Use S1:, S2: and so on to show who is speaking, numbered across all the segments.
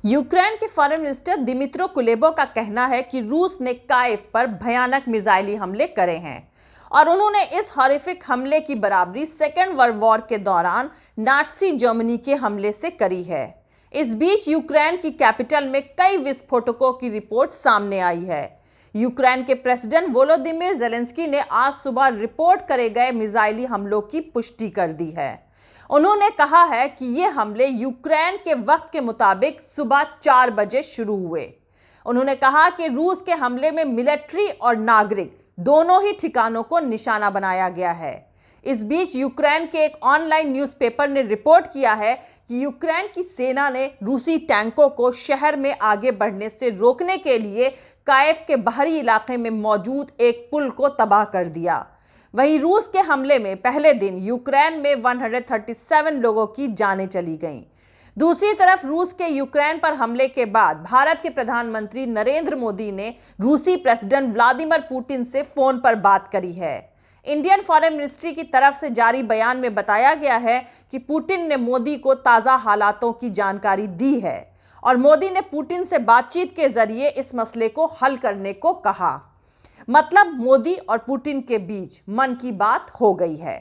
S1: Ukraine के foreign minister Dmytro Kuleba का कहना है कि रूस ने कायव पर भयानक मिसाइली हमले करे हैं और उन्होंने इस हॉरिफिक हमले की बराबरी सेकेंड वर्ल्ड वॉर के दौरान नाटसी जर्मनी के हमले से करी है। इस बीच यूक्रेन की कैपिटल में कई विस्फोटकों की रिपोर्ट सामने आई है। यूक्रेन के प्रेसिडेंट वोलोदिमीर ज़ेलेंस्की ने आज सुबह रिपोर्ट करे गए मिसाइली हमलों की पुष्टि कर दी है। उन्होंने कहा है कि ये हमले यूक्रेन के वक्त के मुताबिक सुबह 4 बजे शुरू हुए। उन्होंने कहा कि रूस के हमले में मिलिट्री और नागरिक दोनों ही ठिकानों को निशाना बनाया गया है। इस बीच यूक्रेन के एक ऑनलाइन न्यूज़पेपर ने रिपोर्ट किया है कि यूक्रेन की सेना ने रूसी टैंकों को शहर में आगे बढ़ने से रोकने के लिए कायव के बाहरी इलाके में मौजूद एक पुल को तबाह कर दिया। वहीं रूस के हमले में पहले दिन यूक्रेन में 137 लोगों की जानें चली गईं। दूसरी तरफ रूस के यूक्रेन पर हमले के बाद भारत के प्रधानमंत्री नरेंद्र मोदी ने रूसी प्रेसिडेंट व्लादिमीर पुतिन से फोन पर बात करी है। इंडियन फॉरेन मिनिस्ट्री की तरफ से जारी बयान में बताया गया है कि पुतिन ने मोदी को ताज़ा हालातों की जानकारी दी है और मोदी ने पुतिन से बातचीत के जरिए इस मसले को हल करने को कहा। मतलब मोदी और पुतिन के बीच मन की बात हो गई है।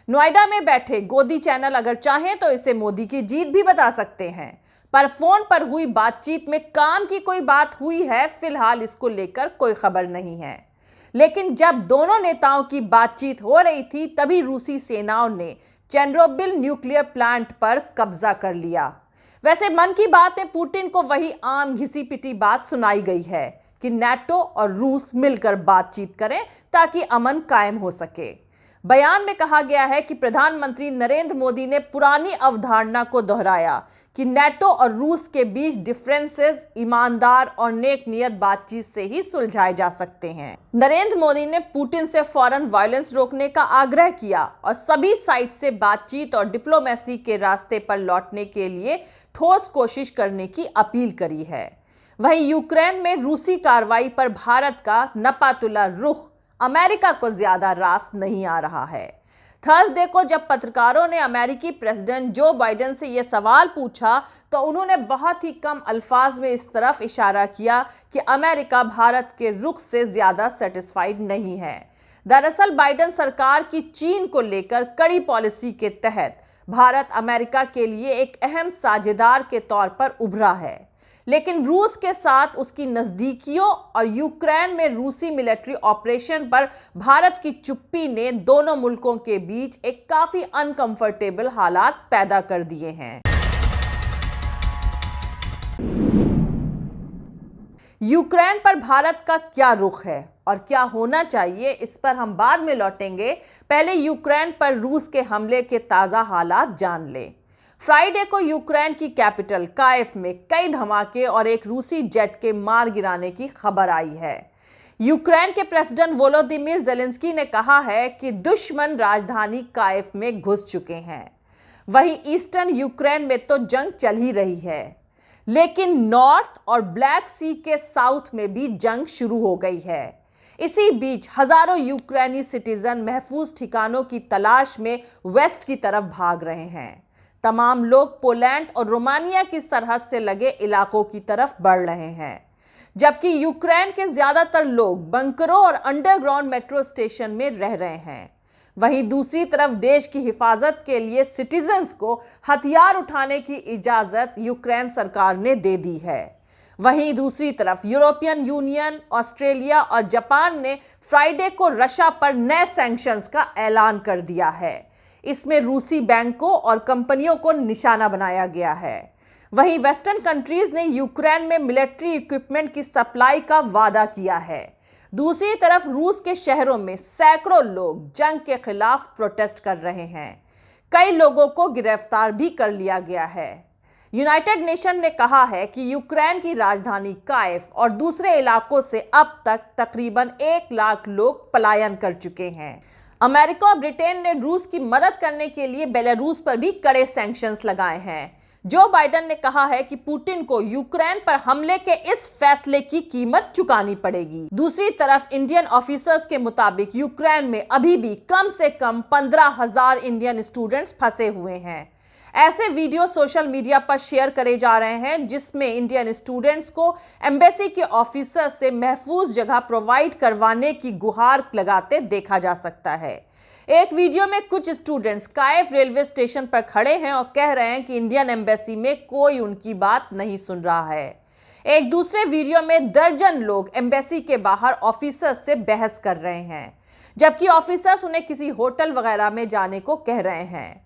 S1: नोएडा में बैठे गोदी चैनल अगर चाहें तो इसे मोदी की जीत भी बता सकते हैं, पर फोन पर हुई बातचीत में काम की कोई बात हुई है फिलहाल इसको लेकर कोई खबर नहीं है। लेकिन जब दोनों नेताओं की बातचीत हो रही थी तभी रूसी सेनाओं ने चेर्नोबिल न्यूक्लियर प्लांट पर कब्जा कर लिया। वैसे मन की बात में पुतिन को वही आम घिसी पिटी बात सुनाई गई है कि नाटो और रूस मिलकर बातचीत करें ताकि अमन कायम हो सके। बयान में कहा गया है कि प्रधानमंत्री नरेंद्र मोदी ने पुरानी अवधारणा को दोहराया कि नाटो और रूस के बीच डिफरेंसेस ईमानदार और नेक नियत बातचीत से ही सुलझाए जा सकते हैं। नरेंद्र मोदी ने पुतिन से फौरन वायलेंस रोकने का आग्रह किया और सभी साइड से बातचीत और डिप्लोमेसी के रास्ते पर लौटने के लिए ठोस कोशिश करने की अपील करी है। वहीं यूक्रेन में रूसी कार्रवाई पर भारत का नपातुला रुख अमेरिका को ज्यादा रास नहीं आ रहा है। थर्सडे को जब पत्रकारों ने अमेरिकी प्रेसिडेंट जो बाइडेन से यह सवाल पूछा तो उन्होंने बहुत ही कम अल्फाज में इस तरफ इशारा किया कि अमेरिका भारत के रुख से ज्यादा सेटिस्फाइड नहीं है। दरअसल बाइडेन सरकार की चीन को लेकर कड़ी पॉलिसी के तहत भारत अमेरिका के लिए एक अहम साझेदार के तौर पर उभरा है, लेकिन रूस के साथ उसकी नजदीकियों और यूक्रेन में रूसी मिलिट्री ऑपरेशन पर भारत की चुप्पी ने दोनों मुल्कों के बीच एक काफी अनकंफर्टेबल हालात पैदा कर दिए हैं। यूक्रेन पर भारत का क्या रुख है और क्या होना चाहिए, इस पर हम बाद में लौटेंगे। पहले यूक्रेन पर रूस के हमले के ताजा हालात जान लें। फ्राइडे को यूक्रेन की कैपिटल कायव में कई धमाके और एक रूसी जेट के मार गिराने की खबर आई है। यूक्रेन के प्रेसिडेंट वोलोदिमीर ज़ेलेंस्की ने कहा है कि दुश्मन राजधानी कायव में घुस चुके हैं। वहीं ईस्टर्न यूक्रेन में तो जंग चल ही रही है, लेकिन नॉर्थ और ब्लैक सी के साउथ में भी जंग शुरू हो गई है। इसी बीच हजारों यूक्रेनी सिटीजन महफूज ठिकानों की तलाश में वेस्ट की तरफ भाग रहे हैं। तमाम लोग पोलैंड और रोमानिया की सरहद से लगे इलाकों की तरफ बढ़ रहे हैं, जबकि यूक्रेन के ज्यादातर लोग बंकरों और अंडरग्राउंड मेट्रो स्टेशन में रह रहे हैं। वहीं दूसरी तरफ देश की हिफाजत के लिए सिटीजन्स को हथियार उठाने की इजाजत यूक्रेन सरकार ने दे दी है। वहीं दूसरी तरफ यूरोपियन यूनियन, ऑस्ट्रेलिया और जापान ने फ्राइडे को रशिया पर नए सैंक्शंस का ऐलान कर दिया है। इसमें रूसी बैंकों और कंपनियों को निशाना बनाया गया है। वहीं वेस्टर्न कंट्रीज ने यूक्रेन में मिलिट्री इक्विपमेंट की सप्लाई का वादा किया है। दूसरी तरफ रूस के शहरों में सैकड़ों लोग जंग के खिलाफ प्रोटेस्ट कर रहे हैं। कई लोगों को गिरफ्तार भी कर लिया गया है। यूनाइटेड नेशन ने कहा है कि यूक्रेन की राजधानी कायव और दूसरे इलाकों से अब तक तकरीबन 1 लाख लोग पलायन कर चुके हैं। अमेरिका और ब्रिटेन ने रूस की मदद करने के लिए बेलारूस पर भी कड़े सैंक्शंस लगाए हैं। जो बाइडेन ने कहा है कि पुतिन को यूक्रेन पर हमले के इस फैसले की कीमत चुकानी पड़ेगी। दूसरी तरफ इंडियन ऑफिसर्स के मुताबिक यूक्रेन में अभी भी कम से कम 15,000 इंडियन स्टूडेंट्स फंसे हुए हैं। ऐसे वीडियो सोशल मीडिया पर शेयर करे जा रहे हैं जिसमें इंडियन स्टूडेंट्स को एम्बेसी के ऑफिसर से महफूज जगह प्रोवाइड करवाने की गुहार लगाते देखा जा सकता है। एक वीडियो में कुछ स्टूडेंट्स कायफ रेलवे स्टेशन पर खड़े हैं और कह रहे हैं कि इंडियन एम्बेसी में कोई उनकी बात नहीं सुन रहा है। एक दूसरे वीडियो में दर्जन लोग एम्बेसी के बाहर ऑफिसर्स से बहस कर रहे हैं, जबकि ऑफिसर्स उन्हें किसी होटल वगैरह में जाने को कह रहे हैं।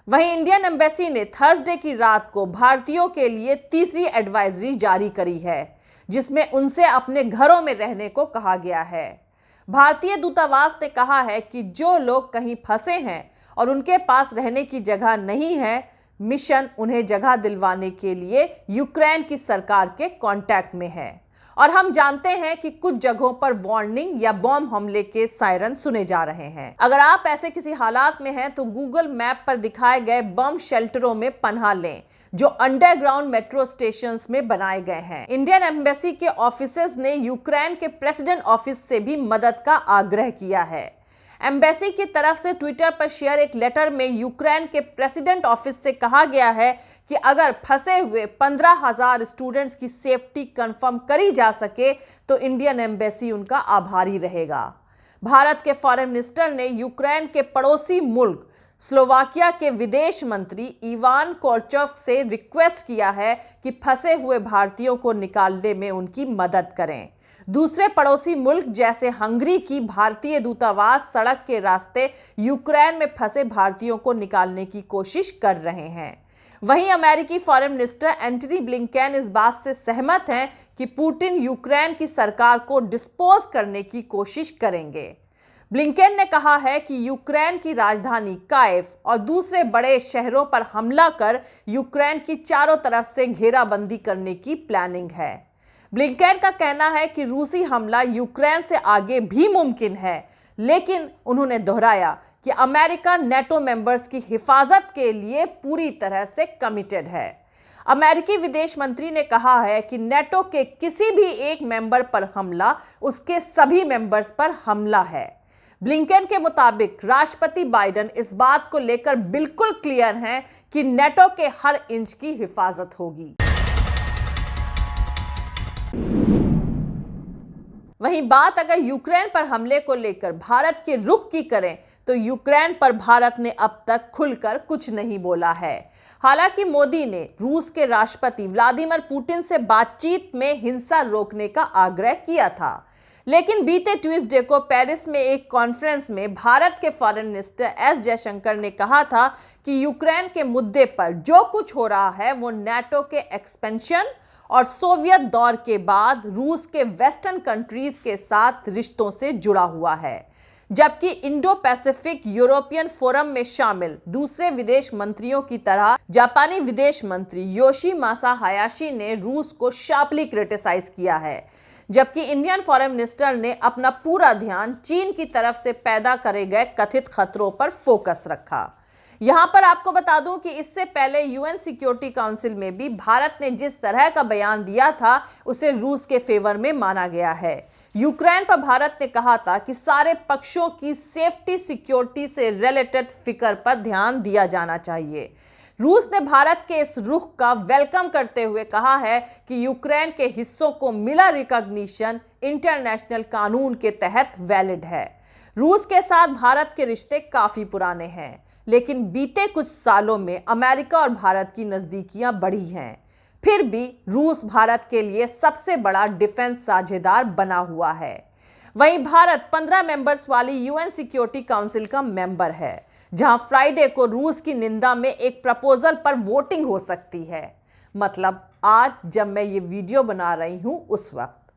S1: वहीं इंडियन एम्बेसी ने थर्सडे की रात को भारतीयों के लिए तीसरी एडवाइजरी जारी करी है, जिसमें उनसे अपने घरों में रहने को कहा गया है। भारतीय दूतावास ने कहा है कि जो लोग कहीं फंसे हैं और उनके पास रहने की जगह नहीं है, मिशन उन्हें जगह दिलवाने के लिए यूक्रेन की सरकार के कांटेक्ट में है। और हम जानते हैं कि कुछ जगहों पर वार्निंग या बॉम्ब हमले के सायरन सुने जा रहे हैं। अगर आप ऐसे किसी हालात में हैं तो गूगल मैप पर दिखाए गए बम शेल्टरों में पनाह लें, जो अंडरग्राउंड मेट्रो स्टेशंस में बनाए गए हैं। इंडियन एम्बेसी के ऑफिसर्स ने यूक्रेन के प्रेसिडेंट ऑफिस से भी मदद का आग्रह किया है। एम्बेसी की तरफ से ट्विटर पर शेयर एक लेटर में यूक्रेन के प्रेसिडेंट ऑफिस से कहा गया है कि अगर फंसे हुए 15,000 स्टूडेंट्स की सेफ्टी कंफर्म करी जा सके तो इंडियन एम्बेसी उनका आभारी रहेगा। भारत के फॉरेन मिनिस्टर ने यूक्रेन के पड़ोसी मुल्क स्लोवाकिया के विदेश मंत्री इवान कोर्चोव से रिक्वेस्ट किया है कि फंसे हुए भारतीयों को निकालने में उनकी मदद करें। दूसरे पड़ोसी मुल्क जैसे हंगरी की भारतीय दूतावास सड़क के रास्ते यूक्रेन में फंसे भारतीयों को निकालने की कोशिश कर रहे हैं। वहीं अमेरिकी फॉरेन मिनिस्टर एंटनी ब्लिंकेन इस बात से सहमत हैं कि पुतिन यूक्रेन की सरकार को डिस्पोज करने की कोशिश करेंगे। ब्लिंकेन ने कहा है कि यूक्रेन की राजधानी कायफ और दूसरे बड़े शहरों पर हमला कर यूक्रेन की चारों तरफ से घेराबंदी करने की प्लानिंग है। ब्लिंकेन का कहना है कि रूसी हमला यूक्रेन से आगे भी मुमकिन है, लेकिन उन्होंने दोहराया कि अमेरिका नेटो मेंबर्स की हिफाजत के लिए पूरी तरह से कमिटेड है। अमेरिकी विदेश मंत्री ने कहा है कि नेटो के किसी भी एक मेंबर पर हमला उसके सभी मेंबर्स पर हमला है। ब्लिंकेन के मुताबिक राष्ट्रपति बाइडेन इस बात को लेकर बिल्कुल क्लियर हैं कि नेटो के हर इंच की हिफाजत होगी। वहीं बात अगर यूक्रेन पर हमले को लेकर भारत के रुख की करें तो यूक्रेन पर भारत ने अब तक खुलकर कुछ नहीं बोला है। हालांकि मोदी ने रूस के राष्ट्रपति व्लादिमीर पुतिन से बातचीत में हिंसा रोकने का आग्रह किया था, लेकिन बीते ट्यूसडे को पेरिस में एक कॉन्फ्रेंस में भारत के फॉरेन मिनिस्टर एस जयशंकर ने कहा था कि यूक्रेन के मुद्दे पर जो कुछ हो रहा है वो नेटो के एक्सपेंशन और सोवियत दौर के बाद रूस के वेस्टर्न कंट्रीज के साथ रिश्तों से जुड़ा हुआ है। जबकि इंडो पैसिफिक यूरोपियन फोरम में शामिल दूसरे विदेश मंत्रियों की तरह जापानी विदेश मंत्री योशिमासा हायाशी ने रूस को शार्पली क्रिटिसाइज किया है, जबकि इंडियन फॉरेन मिनिस्टर ने अपना पूरा ध्यान चीन की तरफ से पैदा करे गए कथित खतरों पर फोकस रखा। यहां पर आपको बता दूं कि इससे पहले यूएन सिक्योरिटी काउंसिल में भी भारत ने जिस तरह का बयान दिया था उसे रूस के फेवर में माना गया है। यूक्रेन पर भारत ने कहा था कि सारे पक्षों की सेफ्टी सिक्योरिटी से रिलेटेड फिक्र पर ध्यान दिया जाना चाहिए। रूस ने भारत के इस रुख का वेलकम करते हुए कहा है कि यूक्रेन के हिस्सों को मिला रिकॉग्निशन इंटरनेशनल कानून के तहत वैलिड है। रूस के साथ भारत के रिश्ते काफी पुराने हैं, लेकिन बीते कुछ सालों में अमेरिका और भारत की नजदीकियां बढ़ी हैं। फिर भी रूस भारत के लिए सबसे बड़ा डिफेंस साझेदार बना हुआ है। वहीं भारत 15 मेंबर्स वाली यूएन सिक्योरिटी काउंसिल का मेंबर है, जहां फ्राइडे को रूस की निंदा में एक प्रपोजल पर वोटिंग हो सकती है। मतलब आज जब मैं ये वीडियो बना रही हूं उस वक्त।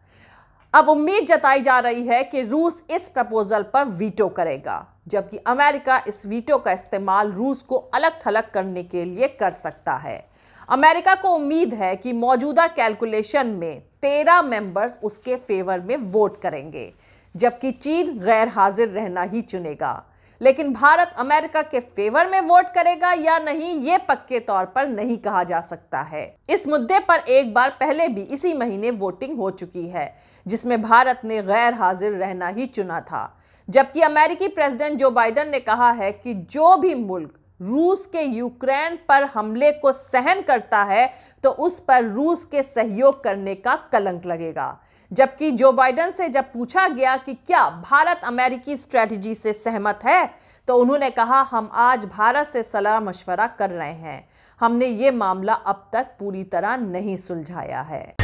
S1: अब उम्मीद जताई जा रही है कि रूस इस प्रपोजल पर वीटो करेगा, जबकि अमेरिका इस वीटो का इस्तेमाल रूस को अलग थलग करने के लिए कर सकता है। अमेरिका को उम्मीद है कि मौजूदा कैलकुलेशन में 13 मेंबर्स उसके फेवर में वोट करेंगे, जबकि चीन गैर हाजिर रहना ही चुनेगा। लेकिन भारत अमेरिका के फेवर में वोट करेगा या नहीं, ये पक्के तौर पर नहीं कहा जा सकता है। इस मुद्दे पर एक बार पहले भी इसी महीने वोटिंग हो चुकी है, जिसमें भारत ने गैर हाजिर रहना ही चुना था। जबकि अमेरिकी प्रेसिडेंट जो बाइडेन ने कहा है कि जो भी मुल्क रूस के यूक्रेन पर हमले को सहन करता है तो उस पर रूस के सहयोग करने का कलंक लगेगा। जबकि जो बाइडेन से जब पूछा गया कि क्या भारत अमेरिकी स्ट्रेटजी से सहमत है, तो उन्होंने कहा, हम आज भारत से सलाह मशवरा कर रहे हैं, हमने ये मामला अब तक पूरी तरह नहीं सुलझाया है।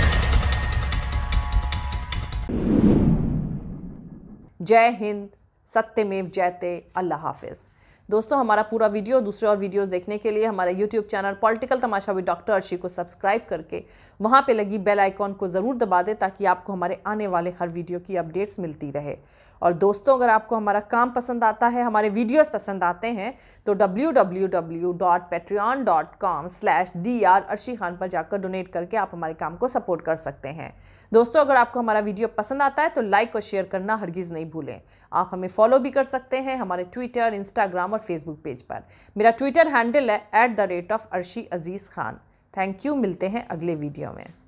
S1: जय हिंद, सत्यमेव जयते, अल्लाह हाफिज। दोस्तों, हमारा पूरा वीडियो, दूसरे और वीडियोस देखने के लिए हमारे YouTube channel political Tamasha with doctor Arshi को सब्सक्राइब करके वहां पे लगी बेल आइकॉन को ज़रूर दबा दें ताकि आपको हमारे आने वाले हर वीडियो की अपडेट्स मिलती रहे। और दोस्तों, अगर आपको हमारा काम पसंद आता है, हमारे वीडियोस पसंद आते हैं, तो www.patreon.com/dr अर्शी खान पर जाकर डोनेट करके आप हमारे काम को सपोर्ट कर सकते हैं। दोस्तों, अगर आपको हमारा वीडियो पसंद आता है तो लाइक और शेयर करना हरगिज़ नहीं भूलें। आप हमें फॉलो भी कर सकते हैं हमारे ट्विटर, इंस्टाग्राम और फेसबुक पेज पर। मेरा ट्विटर हैंडल है @arshi_aziz khan। थैंक यू, मिलते हैं अगले वीडियो में।